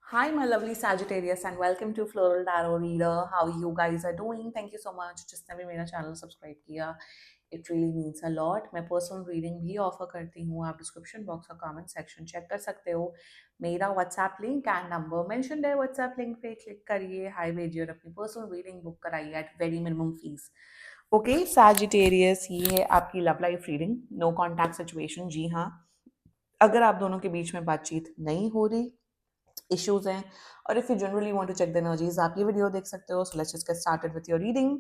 Hi, my lovely Sagittarius, and welcome to Floral Tarot Reader. How you guys are doing? Thank you so much. जिसने भी मेरा channel subscribe किया, it really means a lot. मैं personal reading भी offer करती हूँ. आप description box और कमेंट सेक्शन चेक कर सकते हो. मेरा WhatsApp link and number mention है. व्हाट्सएप लिंक पे क्लिक करिए, हाई भेजिए और अपनी पर्सनल रीडिंग बुक कराइए at very minimum fees. Okay Sagittarius, ये है आपकी love life reading. No contact situation. जी हाँ, अगर आप दोनों के बीच में बातचीत नहीं हो रही, इश्यूज हैं, और if you generally want to check the energies, आप ये वीडियो देख सकते हो. So let's just get started with your reading.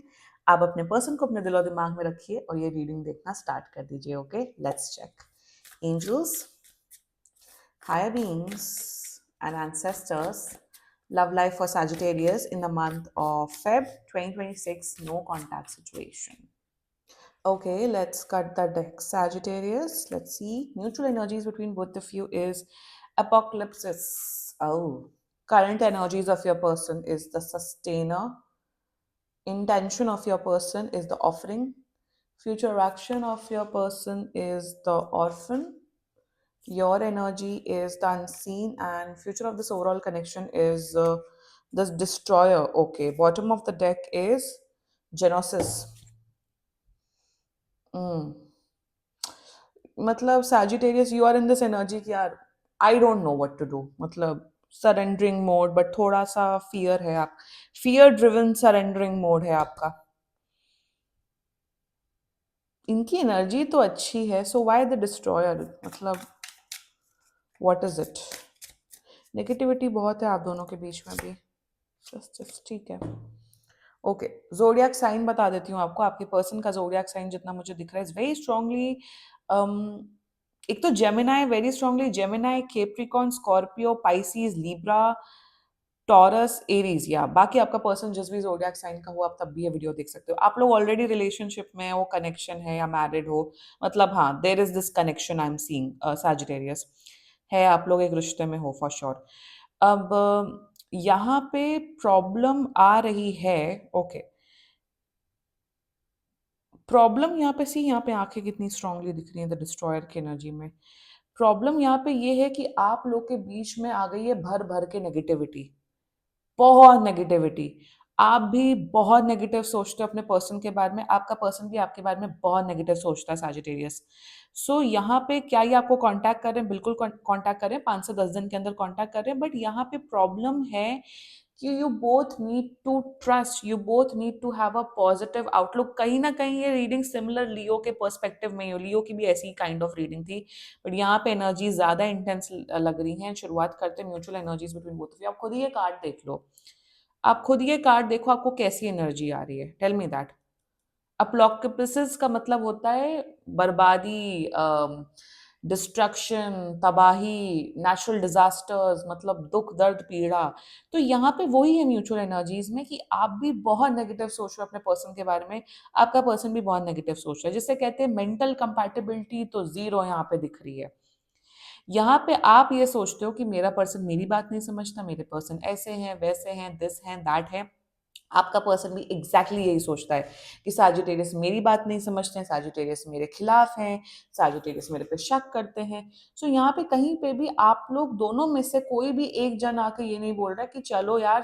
आप अपने पर्सन को अपने दिल और दिमाग में रखिए और ये रीडिंग देखना स्टार्ट कर दीजिए. Okay, let's check. Angels, higher beings, and ancestors, love life for Sagittarius in the month of Feb 2026, no contact situation. Okay, let's cut the deck, Sagittarius. Let's see. Mutual energies between both of you is apocalypse. Oh. Current energies of your person is the sustainer. Intention of your person is the offering. Future action of your person is the orphan. Your energy is the unseen, and future of this overall connection is the destroyer. Okay, bottom of the deck is Genesis. Mm. मतलब Sagittarius, you are in this energy कि यार I don't know what to do. मतलब surrendering mode, but थोड़ा सा fear है. आप fear driven surrendering mode है आपका. इनकी एनर्जी तो अच्छी है, सो व्हाई द डिस्ट्रॉयर? मतलब व्हाट इज इट? नेगेटिविटी बहुत है आप दोनों के बीच में भी. जस्ट ठीक है. ओके, जोडियाक साइन बता देती हूँ आपको. आपके पर्सन का जोडियाक साइन जितना मुझे दिख रहा है इज वेरी स्ट्रांगली, एक तो Gemini, very strongly Gemini, Capricorn, Scorpio, Pisces, Libra, taurus, Aries. या बाकी आपका पर्सन जिस भी जोडियाक साइन का हो, आप तब भी ये वीडियो देख सकते हो. आप लोग ऑलरेडी रिलेशनशिप में हो, कनेक्शन है या मैरिड हो, मतलब हाँ, there is this connection I am seeing. Sagittarius है, आप लोग एक रिश्ते में हो फॉर श्योर. अब यहाँ पे प्रॉब्लम आ रही है. ओके, प्रॉब्लम यहाँ पे सी, यहाँ पे आंखें कितनी स्ट्रांगली दिख रही हैं द डिस्ट्रॉयर की एनर्जी में. प्रॉब्लम यहाँ पे ये है कि आप लोग के बीच में आ गई है भर भर के नेगेटिविटी. बहुत नेगेटिविटी. आप भी बहुत नेगेटिव सोचते हो अपने पर्सन के बारे में. आपका पर्सन भी आपके बारे में बहुत नेगेटिव सोचता है सैजिटेरियस. सो यहाँ पे क्या ये आपको कांटेक्ट कर रहे हैं? बिल्कुल कांटेक्ट कर रहे हैं, 5 से 10 दिन के अंदर कांटेक्ट कर रहे हैं. बट यहाँ पे प्रॉब्लम है कि you both need to trust, you both need to have a positive outlook. कहीं ना कहीं ये रीडिंग सिमिलर लियो के पर्सपेक्टिव में हो. लियो की भी ऐसी काइंड ऑफ रीडिंग थी, बट यहाँ पे एनर्जी ज्यादा इंटेंस लग रही हैं. शुरुआत करते हैं mutual energies between both of you. आप खुद ही ये कार्ड देख लो. आप खुद ये कार्ड देखो, आपको कैसी एनर्जी आ रही है. Tell me that. अपोकैलिप्सिस का मतलब होता है बर्बादी, डिस्ट्रक्शन, तबाही, नेचुरल डिजास्टर्स, मतलब दुख, दर्द, पीड़ा. तो यहाँ पे वही है म्यूचुअल एनर्जीज में कि आप भी बहुत नेगेटिव सोच रहे हो अपने पर्सन के बारे में. आपका पर्सन भी बहुत नेगेटिव सोच रहा है, जिसे कहते हैं मेंटल कंपैटिबिलिटी तो जीरो यहाँ पे दिख रही है. यहाँ पे आप ये सोचते हो कि मेरा पर्सन मेरी बात नहीं समझता, मेरे पर्सन ऐसे हैं, वैसे हैं, दिस हैं, दैट है. आपका पर्सन भी एग्जैक्टली यही सोचता है कि साजिटेरियस मेरी बात नहीं समझते हैं, साजिटेरियस मेरे खिलाफ हैं, साजिटेरियस मेरे पे शक करते हैं. सो यहाँ पे कहीं पे भी आप लोग दोनों में से कोई भी एक जन आके ये नहीं बोल रहा कि चलो यार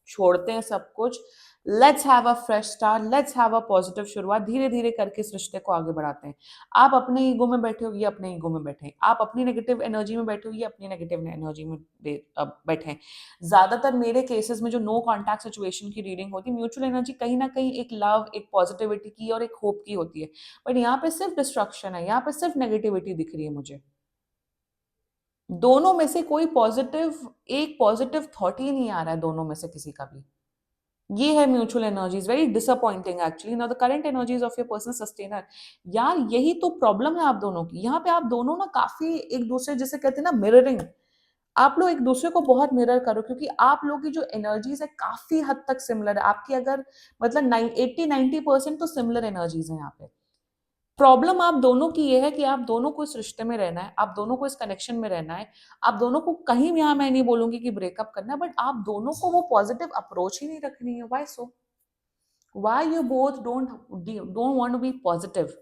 छोड़ते हैं सब कुछ, let's have a fresh start, let's have a positive शुरुआत, धीरे धीरे करके इस रिश्ते को आगे बढ़ाते हैं. आप अपने ईगो में बैठे हो, ये अपने ईगो में बैठे हैं. आप अपनी नेगेटिव एनर्जी में बैठे हो, ये अपनी नेगेटिव एनर्जी में बैठे हैं. ज्यादातर मेरे केसेस में जो नो कॉन्टैक्ट सिचुएशन की रीडिंग होती है, म्यूचुअल एनर्जी कहीं ना कहीं एक लव, एक पॉजिटिविटी की और एक होप की होती है. बट यहाँ पे सिर्फ डिस्ट्रक्शन है, यहाँ पे सिर्फ नेगेटिविटी दिख रही है मुझे. दोनों में से कोई पॉजिटिव, एक पॉजिटिव थॉट ही नहीं आ रहा है दोनों में से किसी का भी. ये है mutual energies, very disappointing actually. Now the current energies of your person sustainer. यार यही तो प्रॉब्लम है आप दोनों की. यहाँ पे आप दोनों ना काफी एक दूसरे, जैसे कहते हैं ना मिररिंग, आप लोग एक दूसरे को बहुत मिरर करो, क्योंकि आप लोग की जो एनर्जीज है काफी हद तक सिमिलर है. आपकी अगर मतलब 80-90% तो सिमिलर एनर्जीज है यहाँ पे. प्रॉब्लम आप दोनों की ये है कि आप दोनों को इस रिश्ते में रहना है, आप दोनों को इस कनेक्शन में रहना है. आप दोनों को कहीं भी, यहाँ मैं नहीं बोलूंगी कि ब्रेकअप करना है, बट आप दोनों को वो पॉजिटिव अप्रोच ही नहीं रखनी है. Why so? why you both don't want to be positive?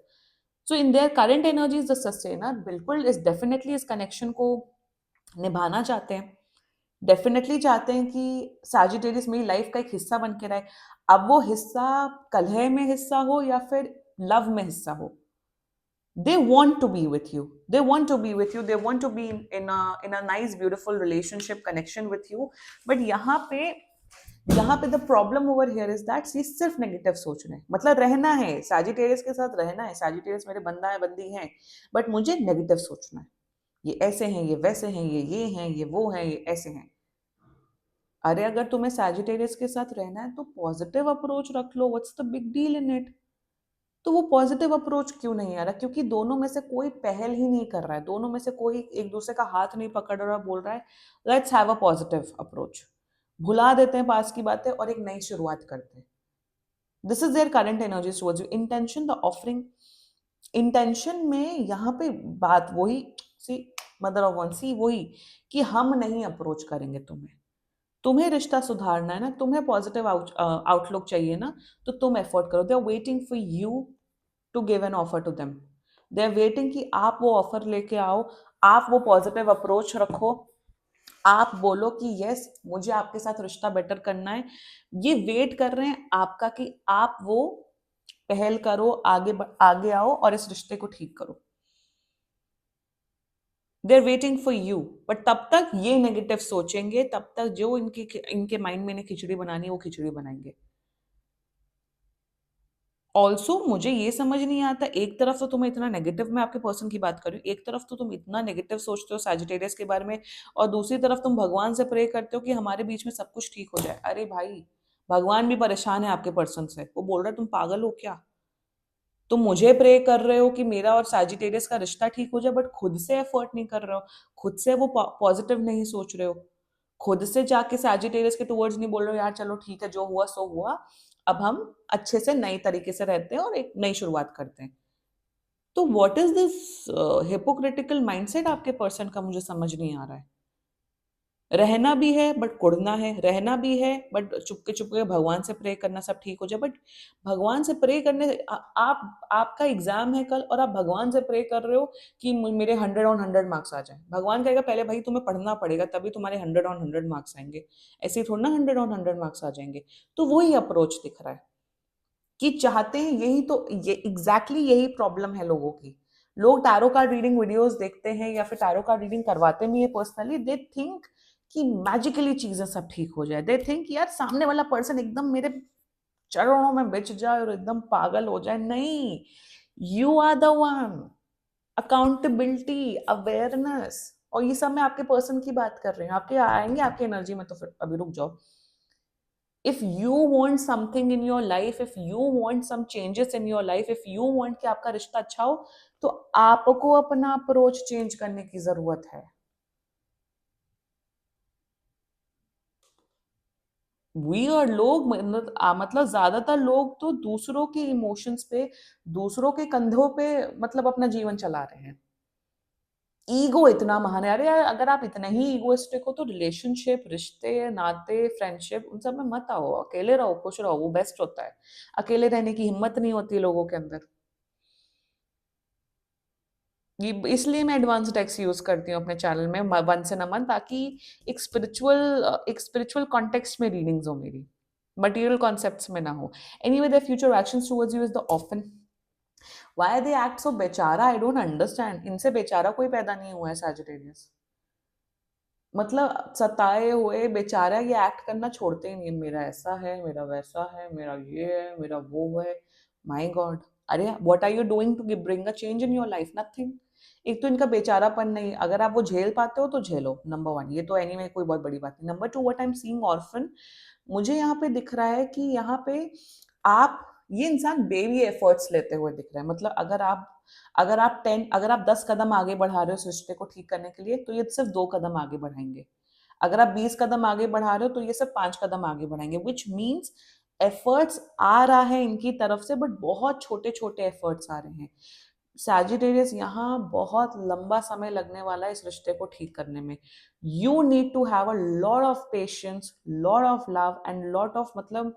So in their current energies the sustainer बिल्कुल इस definitely इस connection को निभाना चाहते हैं. डेफिनेटली चाहते हैं कि सैजिटेरियस मेरी लाइफ का एक हिस्सा बन के रहे। अब वो हिस्सा कलह में हिस्सा हो या फिर लव में हिस्सा हो, they want to be with you, they want to be with you, they want to be in a nice beautiful relationship connection with you। but यहाँ पे the problem over here is that ये सिर्फ negative सोच रहे हैं। मतलब रहना है सैजिटेरियस के साथ, रहना है सैजिटेरियस मेरे बंदा है बंदी है, बट मुझे नेगेटिव सोचना है, ये ऐसे हैं, ये वैसे हैं, ये हैं, ये वो हैं, ये ऐसे हैं। अरे अगर तुम्हें सैजिटेरियस के साथ रहना है तो पॉजिटिव अप्रोच रख लो, what's the big deal in it. तो वो पॉजिटिव अप्रोच क्यों नहीं आ रहा? क्योंकि दोनों में से कोई पहल ही नहीं कर रहा है, दोनों में से कोई एक दूसरे का हाथ नहीं पकड़ रहा, बोल रहा है let's have a positive approach. भुला देते हैं पास की बातें और एक नई शुरुआत करते हैं। This is their current energy towards you. Intention, the offering, intention में यहाँ पे बात वही, सी मदर ऑफ वन, सी वही कि हम नहीं अप्रोच करेंगे तुम्हें। तुम्हें रिश्ता सुधारना है ना, तुम्हें पॉजिटिव आउटलुक चाहिए ना, तो तुम एफर्ट करो। They are waiting for you to give an offer to them. They are waiting कि आप वो ऑफर लेके आओ, आप वो पॉजिटिव अप्रोच रखो, आप बोलो कि यस मुझे आपके साथ रिश्ता बेटर करना है। ये वेट कर रहे हैं आपका कि आप वो पहल करो, आगे आओ और इस रिश्ते को ठीक करो। They are waiting for you, but तब तक ये नेगेटिव सोचेंगे, तब तक जो इनके माइंड में इन्हें खिचड़ी बनानी है वो खिचड़ी बनाएंगे। ऑल्सो मुझे ये समझ नहीं आता, एक तरफ तो तुम्हें इतना नेगेटिव, मैं आपके पर्सन की बात कर रही हूँ, एक तरफ तो तुम इतना नेगेटिव सोचते हो सैजिटेरियस के बारे में, और दूसरी तरफ तुम भगवान से प्रे करते हो कि हमारे बीच में सब कुछ ठीक हो जाए। अरे भाई, भगवान भी परेशान है आपके पर्सन से, वो बोल रहा है तुम पागल हो क्या? तुम मुझे प्रे कर रहे हो कि मेरा और सैजिटेरियस का रिश्ता ठीक हो जाए, बट खुद से एफर्ट नहीं कर रहे हो, खुद से वो पॉजिटिव नहीं सोच रहे हो, खुद से जाके सैजिटेरियस के टुवर्ड्स नहीं बोल रहे हो यार चलो ठीक है जो हुआ सो हुआ, अब हम अच्छे से नई तरीके से रहते हैं और एक नई शुरुआत करते हैं। तो what is this hypocritical mindset आपके पर्सन का? मुझे समझ नहीं आ रहा है। रहना भी है बट कुड़ना है, रहना भी है बट चुपके चुपके भगवान से प्रे करना सब ठीक हो जाए, बट भगवान से प्रे करने आप, आपका एग्जाम है कल और आप भगवान से प्रे कर रहे हो कि मेरे 100 on 100 मार्क्स आ जाए। भगवान कहेगा पहले भाई तुम्हें पढ़ना पड़ेगा तभी तुम्हारे 100 on 100 मार्क्स आएंगे, ऐसे ही थोड़ा ना 100 on 100 मार्क्स आ जाएंगे। तो वही अप्रोच दिख रहा है कि चाहते हैं यही, तो ये एग्जैक्टली यही प्रॉब्लम है लोगों की। लोग टैरो कार्ड रीडिंग वीडियोस देखते हैं या फिर टैरो कार्ड रीडिंग करवाते भी है पर्सनली, दे थिंक कि मैजिकली चीजें सब ठीक हो जाए, दे थिंक यार सामने वाला पर्सन एकदम मेरे चरणों में बिछ जाए और एकदम पागल हो जाए। नहीं, you are the one. Accountability, awareness, और ये सब मैं आपके पर्सन की बात कर रही हूँ, आपके आएंगे आपके एनर्जी में, तो फिर अभी रुक जाओ। if you want something in your life, if you want some changes in your life, if you want कि आपका रिश्ता अच्छा हो, तो आपको अपना अप्रोच चेंज करने की जरूरत है। वी आर लोग मतलब ज्यादातर लोग तो दूसरों के इमोशंस पे, दूसरों के कंधों पे मतलब अपना जीवन चला रहे हैं। ईगो इतना महान है। अरे यार अगर आप इतने ही ईगोइस्टिक हो तो रिलेशनशिप, रिश्ते, नाते, फ्रेंडशिप, उन सब में मत आओ, अकेले रहो, खुश रहो, वो बेस्ट होता है। अकेले रहने की हिम्मत नहीं होती लोगों के अंदर। ये इसलिए मैं एडवांस टेक्स्ट यूज करती हूँ अपने चैनल में वंस इन अ मंथ, ताकि एक स्पिरिचुअल कॉन्टेक्स्ट में रीडिंग्स हो मेरी, मटेरियल कॉन्सेप्ट्स में ना हो। Anyway the future actions towards you is the often, why they act so बेचारा, आई डोंट अंडरस्टैंड। इनसे बेचारा कोई पैदा नहीं हुआ है सैजिटेरियस। मतलब सताए हुए बेचारा ये एक्ट करना छोड़ते ही नहीं, मेरा ऐसा है, मेरा वैसा है, मेरा ये है, मेरा वो है। माय गॉड, अरे what are you doing to bring a change in your life? Nothing. एक तो इनका बेचारापन नहीं, अगर आप वो झेल पाते हो तो झेलो, नंबर वन, ये तो एनीवे कोई बहुत बड़ी बात नहीं। Number two, what I am seeing orphan, मुझे यहाँ पे दिख रहा है कि यहाँ पे आप, ये इंसान बेबी एफर्ट्स लेते हुए दिख रहा है। मतलब अगर आप 10 कदम आगे बढ़ा रहे हो इस रिश्ते को ठीक करने के लिए, तो ये सिर्फ 2 कदम आगे बढ़ाएंगे। अगर आप 20 कदम आगे बढ़ा रहे हो तो ये सिर्फ 5 कदम आगे बढ़ाएंगे, विच मीन्स एफर्ट्स आ रहा है इनकी तरफ से, बट बहुत छोटे छोटे एफर्ट्स आ रहे हैं। सैजिटेरियस यहाँ बहुत लंबा समय लगने वाला है इस रिश्ते को ठीक करने में। You need to have a lot of patience, lot of love and lot of, मतलब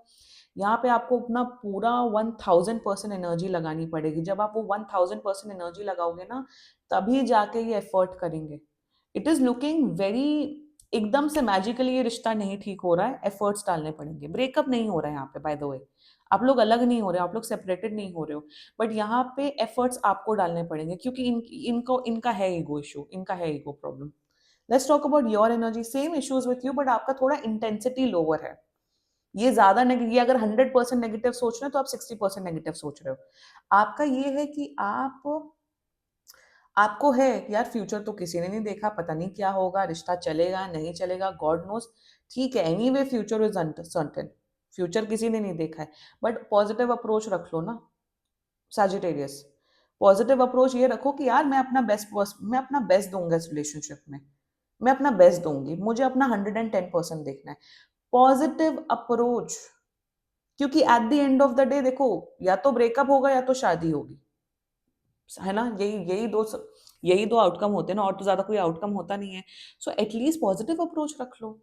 यहाँ पे आपको अपना पूरा 1000% एनर्जी लगानी पड़ेगी। जब आप वो 1000% एनर्जी लगाओगे ना, तभी जाके ये एफर्ट करेंगे। इट इज लुकिंग वेरी एकदम से मैजिकली ये रिश्ता नहीं ठीक हो रहा है, एफर्ट्स डालने पड़ेंगे। ब्रेकअप नहीं हो रहा है यहाँ पे, बाय द वे। आप लोग अलग नहीं हो रहे हो, आप लोग सेपरेटेड नहीं हो रहे हो, बट यहाँ पे एफर्ट्स आपको डालने पड़ेंगे, क्योंकि इनको इनका है ईगो इशू, इनका है ego problem. Let's talk about your energy, same issues with you, but आपका थोड़ा इंटेंसिटी लोअर है। ये ज्यादा ये अगर 100% नेगेटिव सोच रहे हो तो आप 60% नेगेटिव सोच रहे हो। आपका ये है कि आपको है कि यार फ्यूचर तो किसी ने नहीं देखा, पता नहीं क्या होगा, रिश्ता चलेगा नहीं चलेगा, गॉड नोस। ठीक है, anyway future is uncertain, future किसी ने नहीं देखा है, बट पॉजिटिव अप्रोच रख लो ना सैजिटेरियस। पॉजिटिव अप्रोच ये रखो कि यार मैं अपना बेस्ट दूंगा इस रिलेशनशिप में, मैं अपना बेस्ट दूंगी, मुझे अपना 110% देखना है। पॉजिटिव अप्रोच, क्योंकि at the end of the day देखो, या तो ब्रेकअप होगा या तो शादी होगी, है ना? यही दो आउटकम होते हैं ना, और तो ज्यादा कोई आउटकम होता नहीं है। सो एटलीस्ट पॉजिटिव अप्रोच रख लो।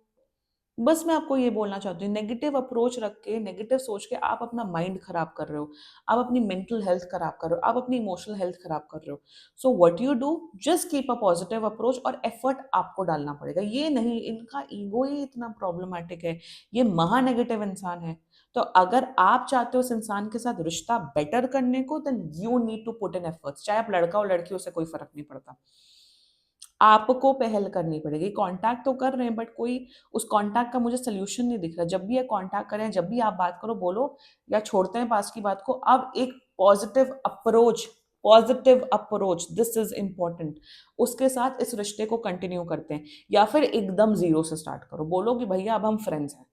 बस मैं आपको ये बोलना चाहती हूँ, नेगेटिव अप्रोच रख के, नेगेटिव सोच के आप अपना माइंड खराब कर रहे हो, आप अपनी मेंटल हेल्थ खराब कर रहे हो, आप अपनी इमोशनल हेल्थ खराब कर रहे हो। So what you do, just keep a positive approach, और एफर्ट आपको डालना पड़ेगा। ये नहीं, इनका ईगो ही इतना प्रॉब्लमेटिक है, ये महा नेगेटिव इंसान है। तो अगर आप चाहते हो उस इंसान के साथ रिश्ता बेटर करने को, then you need to put in efforts, चाहे आप लड़का हो लड़की हो, उससे कोई फर्क नहीं पड़ता। आपको पहल करनी पड़ेगी। कांटेक्ट तो कर रहे हैं, बट कोई उस कांटेक्ट का मुझे सोल्यूशन नहीं दिख रहा। जब भी ये कांटेक्ट करें, जब भी आप बात करो, बोलो या छोड़ते हैं पास की बात को, अब एक positive approach, positive approach, this is important. उसके साथ इस रिश्ते को कंटिन्यू करते हैं, या फिर एकदम जीरो से स्टार्ट करो, बोलो कि भैया अब हम फ्रेंड्स हैं।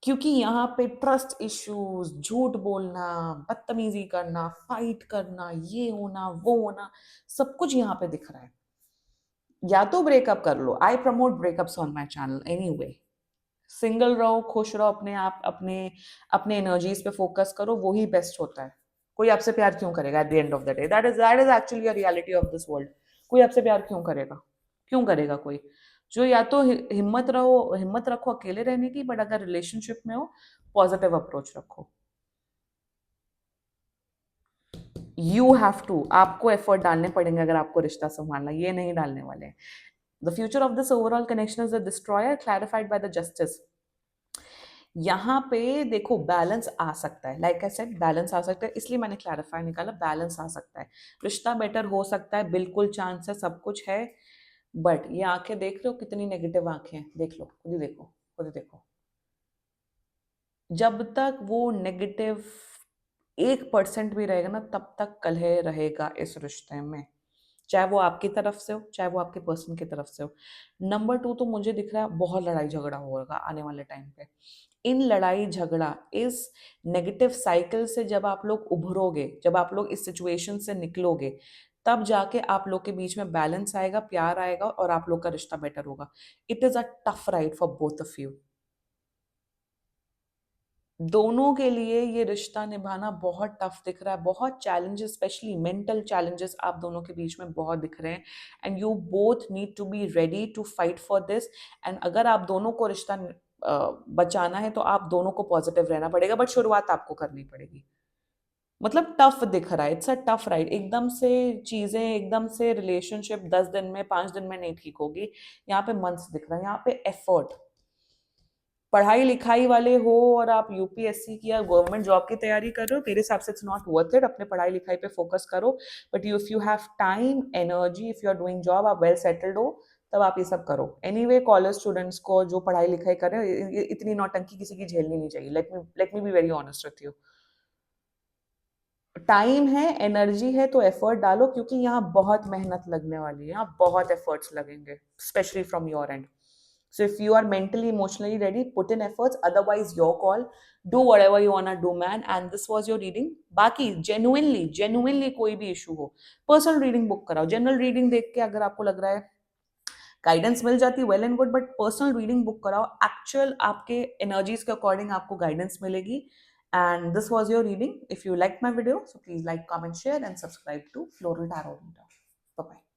क्योंकि यहाँ पे ट्रस्ट इश्यूज, झूठ बोलना, बदतमीजी करना, फाइट करना, ये होना वो होना, सब कुछ यहाँ पे दिख रहा है। या तो ब्रेकअप कर लो, I promote breakups on my channel anyway. Single रहो, खुश रहो, अपने आप अपने अपने एनर्जीज पे फोकस करो, वही बेस्ट होता है। कोई आपसे प्यार क्यों करेगा at the end of the day? That is actually a reality of this world. कोई आपसे प्यार क्यों करेगा? क्यों करेगा कोई? जो या तो हिम्मत रखो अकेले रहने की, बट अगर रिलेशनशिप में हो, पॉजिटिव अप्रोच रखो। यू हैव टू, आपको एफर्ट डालने पड़ेंगे अगर आपको रिश्ता संभालना, ये नहीं डालने वाले हैं। The future of this overall connection is the destroyer clarified by the justice. यहाँ पे देखो, बैलेंस आ सकता है, लाइक आई सेड बैलेंस आ सकता है, इसलिए मैंने क्लैरिफाई निकाला, बैलेंस आ सकता है, रिश्ता बेटर हो सकता है, बिल्कुल चांस है, सब कुछ है। बट ये आंखें देख रहे हो कितनी नेगेटिव आंखें हैं? देख लो, खुद ही देखो, खुद ही देखो। जब तक वो नेगेटिव 1% भी रहेगा ना, तब तक कलह रहेगा इस रिश्ते में, चाहे वो आपकी तरफ से हो, चाहे वो आपके पर्सन की तरफ से हो। नंबर 2, तो मुझे दिख रहा है बहुत लड़ाई झगड़ा होगा आने वाले टाइम पे। इन लड़ाई झगड़ा, इस नेगेटिव साइकिल से जब आप लोग उभरोगे, जब आप लोग इस सिचुएशन से निकलोगे, तब जाके आप लोग के बीच में बैलेंस आएगा, प्यार आएगा, और आप लोग का रिश्ता बेटर होगा। It is a tough ride for both of you. दोनों के लिए ये रिश्ता निभाना बहुत टफ दिख रहा है, बहुत चैलेंजेस, स्पेशली मेंटल चैलेंजेस आप दोनों के बीच में बहुत दिख रहे हैं, and you both need to be ready to fight for this. And अगर आप दोनों को रिश्ता बचाना है, तो आप दोनों को पॉजिटिव रहना पड़ेगा, बट शुरुआत आपको करनी पड़ेगी। मतलब टफ दिख रहा है, इट्स अ टफ राइड। एकदम से चीजें, एकदम से रिलेशनशिप 10 दिन में, 5 दिन में नहीं ठीक होगी। यहाँ पे मंथ्स दिख रहा है, यहाँ पे एफर्ट। पढ़ाई लिखाई वाले हो और आप यूपीएससी की या गवर्नमेंट जॉब की तैयारी कर रहे हो, मेरे हिसाब से इट्स नॉट वर्थ इट, अपने पढ़ाई लिखाई पे फोकस करो। But you, if you have time, energy, if you are doing job, आप वेल सेटल्ड हो, तब आप ये सब करो। एनीवे कॉलेज स्टूडेंट्स को जो पढ़ाई लिखाई कर रहे हो, इतनी नौटंकी किसी की झेलनी नहीं चाहिए। Let me be very honest with you. Time है, एनर्जी है, तो एफर्ट डालो, क्योंकि यहाँ बहुत मेहनत लगने वाली है, यहाँ बहुत एफर्ट्स लगेंगे, specially from your and. So if you are mentally, emotionally ready, put in efforts. Otherwise, your call. Do whatever you wanna do, man. And this was your reading. बाकी genuinely कोई भी इशू हो, personal reading book कराओ। General reading देख के अगर आपको लग रहा है गाइडेंस मिल जाती है, well and good, but personal reading book कराओ, एक्चुअल आपके एनर्जीज के अकॉर्डिंग आपको गाइडेंस मिलेगी। And this was your reading. If you like my video, so please like, comment, share and subscribe to Floral Tarot Reader. Bye bye.